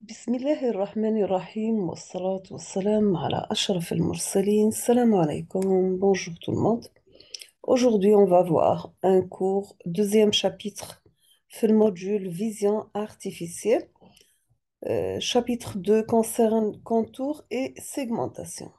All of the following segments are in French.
بسم الله الرحمن الرحيم والصلاة والسلام على أشرف المرسلين. Salam alaikum, bonjour tout le monde. Aujourd'hui, on va voir un cours, deuxième chapitre, في module Vision artificielle. Chapitre 2 concerne contour et segmentation.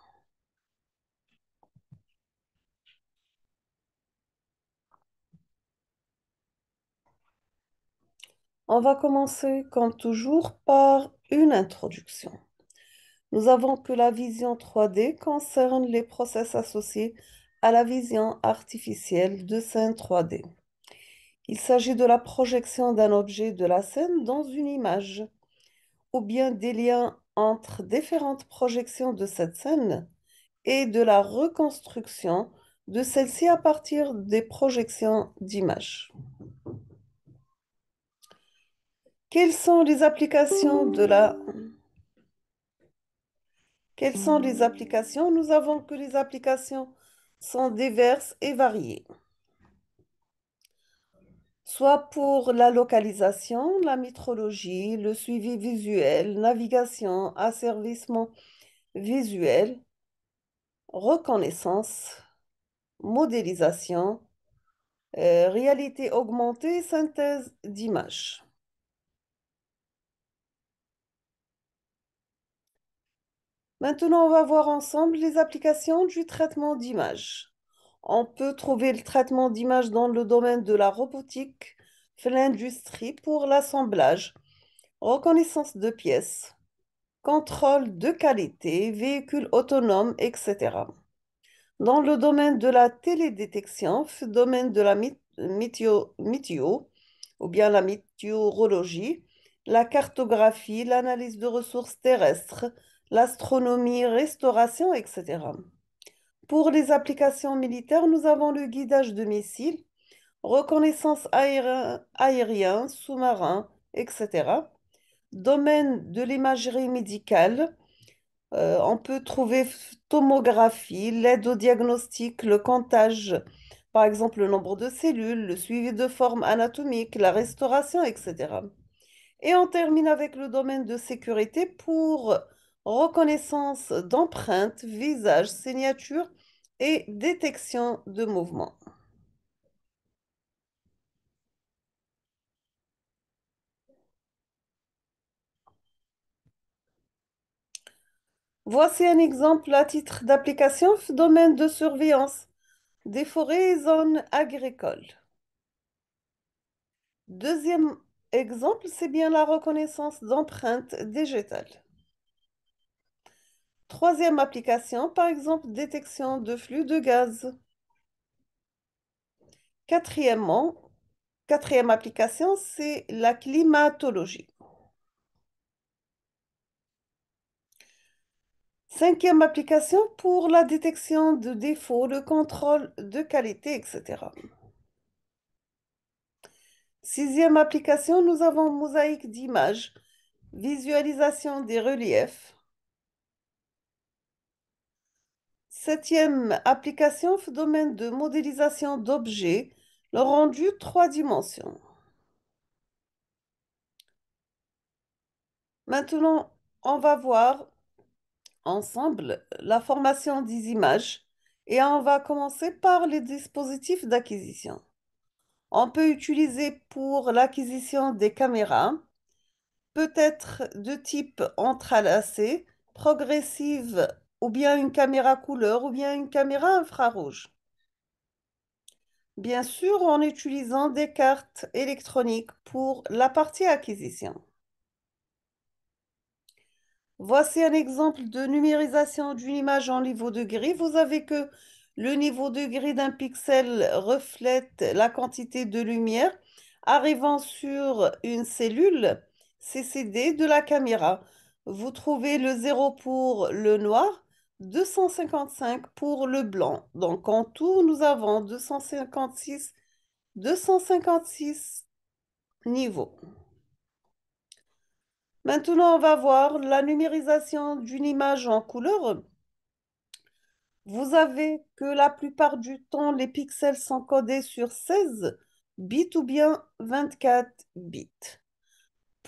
On va commencer, comme toujours, par une introduction. Nous avons que la vision 3D concerne les process associés à la vision artificielle de scène 3D. Il s'agit de la projection d'un objet de la scène dans une image, ou bien des liens entre différentes projections de cette scène et de la reconstruction de celle-ci à partir des projections d'images. Quelles sont les applications de la... Quelles sont les applications? Nous avons que les applications sont diverses et variées, soit pour la localisation, la métrologie, le suivi visuel, navigation, asservissement visuel, reconnaissance, modélisation, réalité augmentée, synthèse d'images. Maintenant, on va voir ensemble les applications du traitement d'images. On peut trouver le traitement d'images dans le domaine de la robotique, l'industrie pour l'assemblage, reconnaissance de pièces, contrôle de qualité, véhicules autonomes, etc. Dans le domaine de la télédétection, domaine de la météo, ou bien la météorologie, la cartographie, l'analyse de ressources terrestres, l'astronomie, restauration, etc. Pour les applications militaires, nous avons le guidage de missiles, reconnaissance aérien, sous-marin, etc. Domaine de l'imagerie médicale, on peut trouver tomographie, l'aide au diagnostic, le comptage, par exemple le nombre de cellules, le suivi de forme anatomique, la restauration, etc. Et on termine avec le domaine de sécurité pour reconnaissance d'empreintes, visage, signature et détection de mouvement. Voici un exemple à titre d'application, domaine de surveillance des forêts et zones agricoles. Deuxième exemple, c'est bien la reconnaissance d'empreintes digitales. Troisième application, par exemple, détection de flux de gaz. Quatrièmement, quatrième application, c'est la climatologie. Cinquième application pour la détection de défauts, le contrôle de qualité, etc. Sixième application, nous avons mosaïque d'images, visualisation des reliefs. Septième application, domaine de modélisation d'objets, le rendu 3 dimensions. Maintenant, on va voir ensemble la formation des images et on va commencer par les dispositifs d'acquisition. On peut utiliser pour l'acquisition des caméras, peut-être de type entrelacé, progressive, ou bien une caméra couleur, ou bien une caméra infrarouge. Bien sûr, en utilisant des cartes électroniques pour la partie acquisition. Voici un exemple de numérisation d'une image en niveau de gris. Vous avez que le niveau de gris d'un pixel reflète la quantité de lumière arrivant sur une cellule CCD de la caméra. Vous trouvez le 0 pour le noir, 255 pour le blanc. Donc en tout, nous avons 256 niveaux. Maintenant, on va voir la numérisation d'une image en couleur. Vous avez que la plupart du temps, les pixels sont codés sur 16 bits ou bien 24 bits.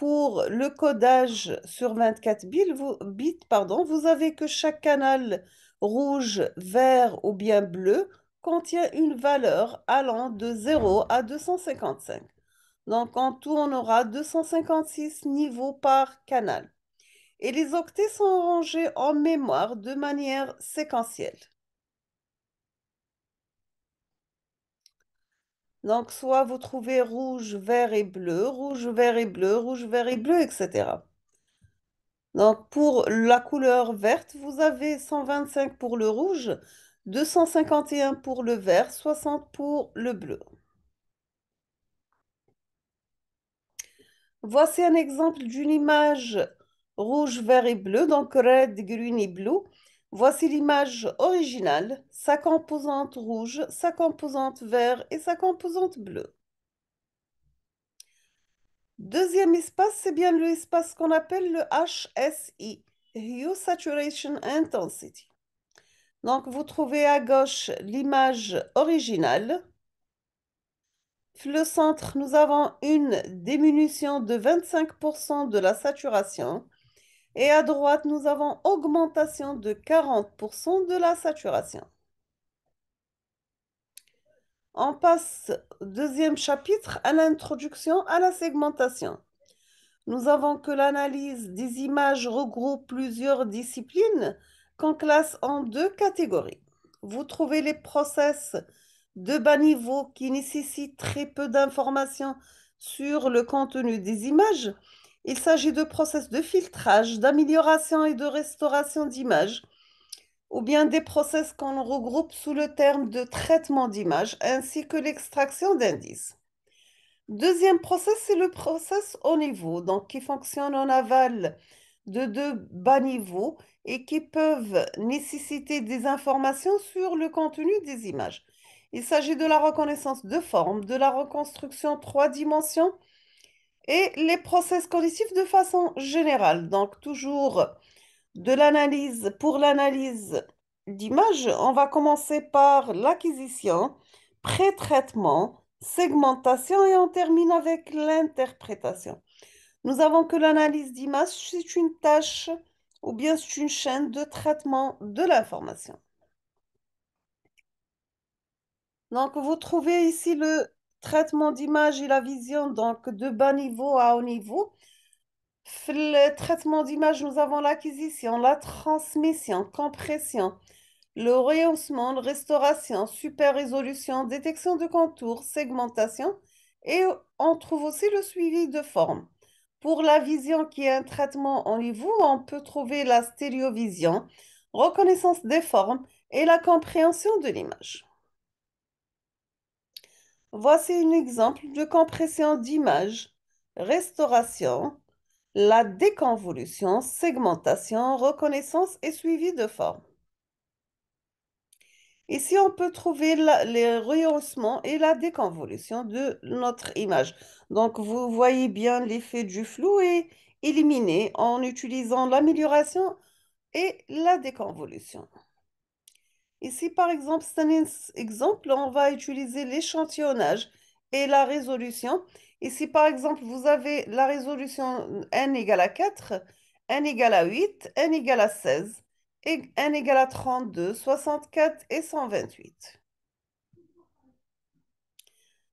pour le codage sur 24 bits, vous avez que chaque canal rouge, vert ou bien bleu contient une valeur allant de 0 à 255. Donc en tout, on aura 256 niveaux par canal. Et les octets sont rangés en mémoire de manière séquentielle. Donc soit vous trouvez rouge, vert et bleu, rouge, vert et bleu, rouge, vert et bleu, etc. Donc, pour la couleur verte, vous avez 125 pour le rouge, 251 pour le vert, 60 pour le bleu. Voici un exemple d'une image rouge, vert et bleu, donc red, green et blue. Voici l'image originale, sa composante rouge, sa composante vert et sa composante bleue. Deuxième espace, c'est bien l'espace qu'on appelle le HSI, Hue Saturation Intensity. Donc, vous trouvez à gauche l'image originale. Le centre, nous avons une diminution de 25% de la saturation. Et à droite, nous avons augmentation de 40% de la saturation. On passe au deuxième chapitre à l'introduction à la segmentation. Nous avons que l'analyse des images regroupe plusieurs disciplines qu'on classe en deux catégories. Vous trouvez les process de bas niveau qui nécessitent très peu d'informations sur le contenu des images. Il s'agit de process de filtrage, d'amélioration et de restauration d'images, ou bien des process qu'on regroupe sous le terme de traitement d'images, ainsi que l'extraction d'indices. Deuxième process, c'est le process haut niveau, donc qui fonctionne en aval de deux bas niveaux et qui peuvent nécessiter des informations sur le contenu des images. Il s'agit de la reconnaissance de forme, de la reconstruction trois dimensions et les process cognitifs de façon générale. Donc toujours de l'analyse, pour l'analyse d'images, on va commencer par l'acquisition, pré-traitement, segmentation et on termine avec l'interprétation. Nous avons que l'analyse d'images, c'est une tâche ou bien c'est une chaîne de traitement de l'information. Donc, vous trouvez ici le traitement d'image et la vision donc de bas niveau à haut niveau. Le traitement d'image, nous avons l'acquisition, la transmission, compression, le rehaussement, la restauration, super résolution, détection de contours, segmentation et on trouve aussi le suivi de forme. Pour la vision qui est un traitement en niveau, on peut trouver la stéréovision, reconnaissance des formes et la compréhension de l'image. Voici un exemple de compression d'image, restauration, la déconvolution, segmentation, reconnaissance et suivi de forme. Ici, on peut trouver les rehaussements et la déconvolution de notre image. Donc, vous voyez bien l'effet du flou est éliminé en utilisant l'amélioration et la déconvolution. Ici, par exemple, c'est un exemple, on va utiliser l'échantillonnage et la résolution. Ici, par exemple, vous avez la résolution n égale à 4, n égale à 8, n égale à 16, et n égale à 32, 64 et 128.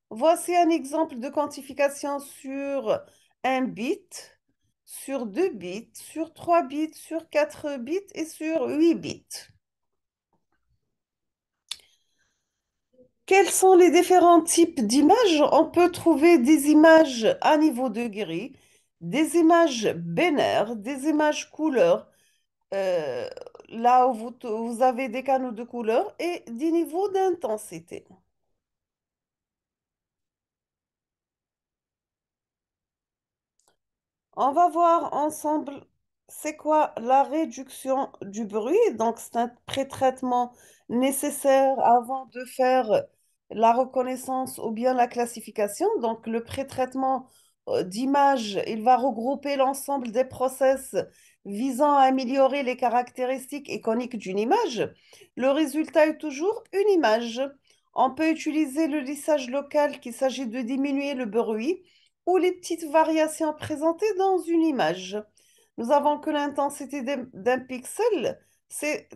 Voici un exemple de quantification sur un bit, sur 2 bits, sur 3 bits, sur 4 bits et sur 8 bits. Quels sont les différents types d'images? On peut trouver des images à niveau de gris, des images binaires, des images couleurs, euh, là où vous avez des canaux de couleurs et des niveaux d'intensité. On va voir ensemble c'est quoi la réduction du bruit. Donc, c'est un pré-traitement nécessaire avant de faire la reconnaissance ou bien la classification. Donc, le pré-traitement d'image, il va regrouper l'ensemble des process visant à améliorer les caractéristiques iconiques d'une image. Le résultat est toujours une image. On peut utiliser le lissage local qu'il s'agit de diminuer le bruit ou les petites variations présentées dans une image. Nous avons que l'intensité d'un pixel, c'est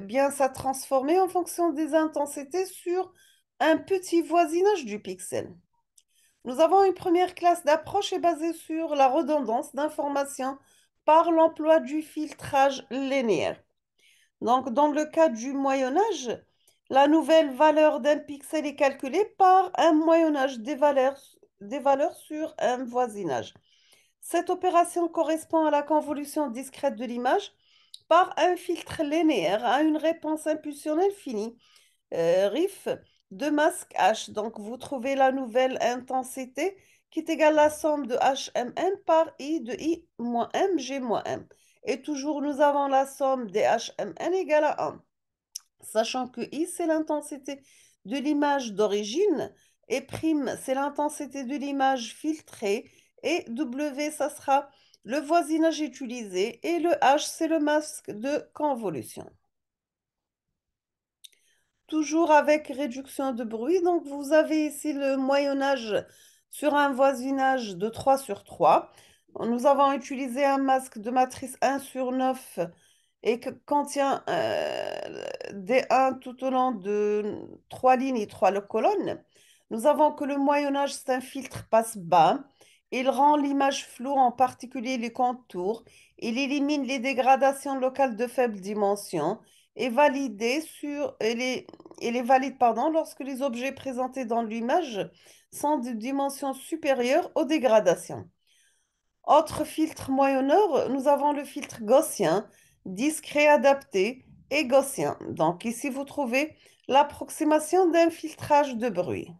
bien ça transformé en fonction des intensités sur un petit voisinage du pixel. Nous avons une première classe d'approche est basée sur la redondance d'informations par l'emploi du filtrage linéaire. Donc, dans le cas du moyen-âge, la nouvelle valeur d'un pixel est calculée par un moyen-âge des valeurs sur un voisinage. Cette opération correspond à la convolution discrète de l'image par un filtre linéaire à une réponse impulsionnelle finie, RIF, de masque H. Donc, vous trouvez la nouvelle intensité qui est égale à la somme de HMN par I de I moins M, G moins M. Et toujours, nous avons la somme des HMN égale à 1. Sachant que I, c'est l'intensité de l'image d'origine et prime, c'est l'intensité de l'image filtrée et W, ça sera le voisinage utilisé et le H, c'est le masque de convolution. Toujours avec réduction de bruit. Donc, vous avez ici le moyen-âge sur un voisinage de 3 sur 3. Nous avons utilisé un masque de matrice 1 sur 9 et que contient des 1 tout au long de 3 lignes et 3 colonnes. Nous avons que le moyen-âge, c'est un filtre passe-bas. Il rend l'image floue, en particulier les contours. Il élimine les dégradations locales de faible dimension et validé sur, elle est valide pardon, lorsque les objets présentés dans l'image sont de dimensions supérieures aux dégradations. Autre filtre moyenneur, nous avons le filtre gaussien, discret adapté et gaussien. Donc ici, vous trouvez l'approximation d'un filtrage de bruit.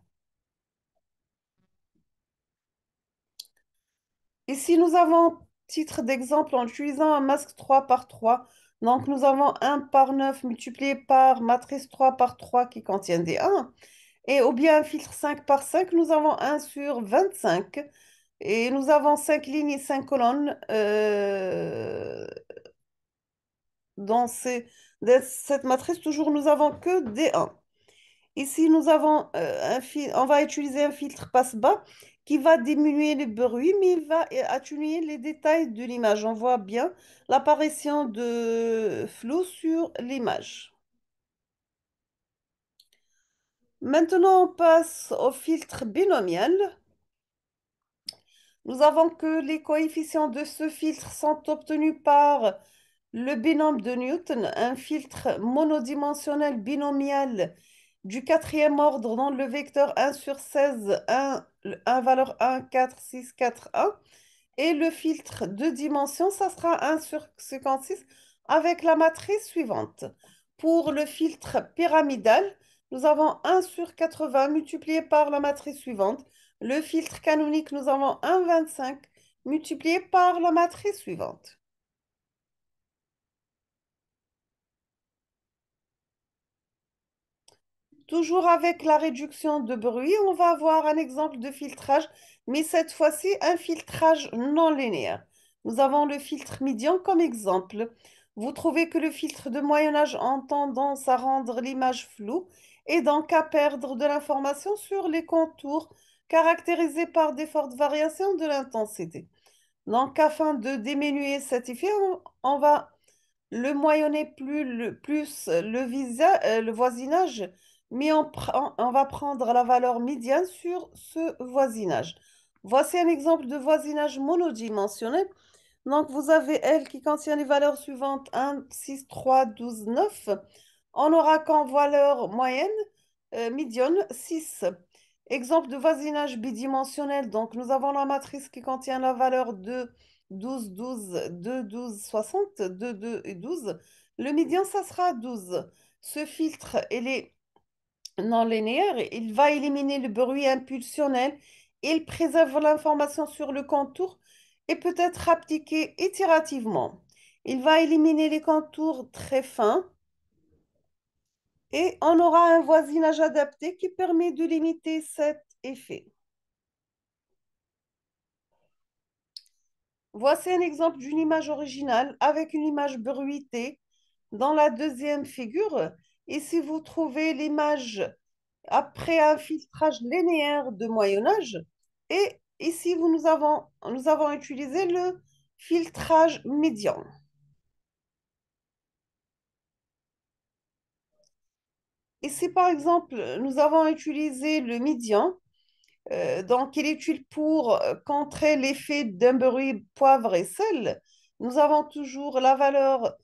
Ici, nous avons titre d'exemple en utilisant un masque 3 par 3. Donc, nous avons 1 par 9 multiplié par matrice 3 par 3 qui contient des 1. Et ou bien un filtre 5 par 5, nous avons 1 sur 25. Et nous avons 5 lignes et 5 colonnes dans dans cette matrice. Toujours, nous avons que des 1. Ici, nous avons on va utiliser un filtre passe-bas qui va diminuer le bruit, mais il va atténuer les détails de l'image. On voit bien l'apparition de flou sur l'image. Maintenant, on passe au filtre binomial. Nous avons que les coefficients de ce filtre sont obtenus par le binôme de Newton, un filtre monodimensionnel binomial du quatrième ordre dont le vecteur 1 sur 16, 1 valeur 1, 4, 6, 4, 1. Et le filtre de dimension, ça sera 1 sur 56 avec la matrice suivante. Pour le filtre pyramidal, nous avons 1 sur 80 multiplié par la matrice suivante. Le filtre canonique, nous avons 1,25 multiplié par la matrice suivante. Toujours avec la réduction de bruit, on va avoir un exemple de filtrage, mais cette fois-ci un filtrage non linéaire. Nous avons le filtre médian comme exemple. Vous trouvez que le filtre de moyen âge a tendance à rendre l'image floue et donc à perdre de l'information sur les contours caractérisés par des fortes variations de l'intensité. Donc, afin de diminuer cet effet, on va le moyenner plus le voisinage, mais on va prendre la valeur médiane sur ce voisinage. Voici un exemple de voisinage monodimensionnel. Donc, vous avez L qui contient les valeurs suivantes 1, 6, 3, 12, 9. On aura comme valeur moyenne, médiane, 6. Exemple de voisinage bidimensionnel. Donc, nous avons la matrice qui contient la valeur de 12, 12, 2, 12, 60, 2, 2 et 12. Le médian, ça sera 12. Ce filtre, il est non linéaire. Il va éliminer le bruit impulsionnel. Il préserve l'information sur le contour et peut être appliqué itérativement. Il va éliminer les contours très fins et on aura un voisinage adapté qui permet de limiter cet effet. Voici un exemple d'une image originale avec une image bruitée dans la deuxième figure. Ici, vous trouvez l'image après un filtrage linéaire de moyen âge. Et Ici, nous avons utilisé le filtrage médian. Ici, par exemple, nous avons utilisé le médian. Donc, il est utile pour contrer l'effet d'un bruit poivre et sel. Nous avons toujours la valeur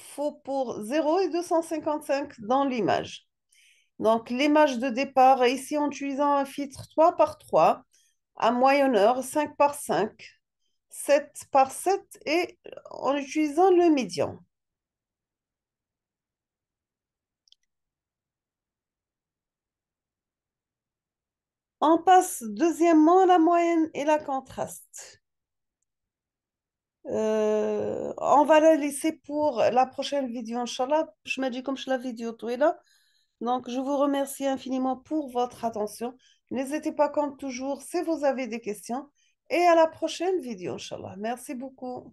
faux pour 0 et 255 dans l'image. Donc, l'image de départ, ici, en utilisant un filtre 3 par 3, un moyenneur 5 par 5, 7 par 7 et en utilisant le médian. On passe deuxièmement à la moyenne et la contraste. On va la laisser pour la prochaine vidéo, Inch'Allah. Je me dis comme je la vidéo là. Donc, je vous remercie infiniment pour votre attention. N'hésitez pas, comme toujours, si vous avez des questions. Et à la prochaine vidéo, Inch'Allah. Merci beaucoup.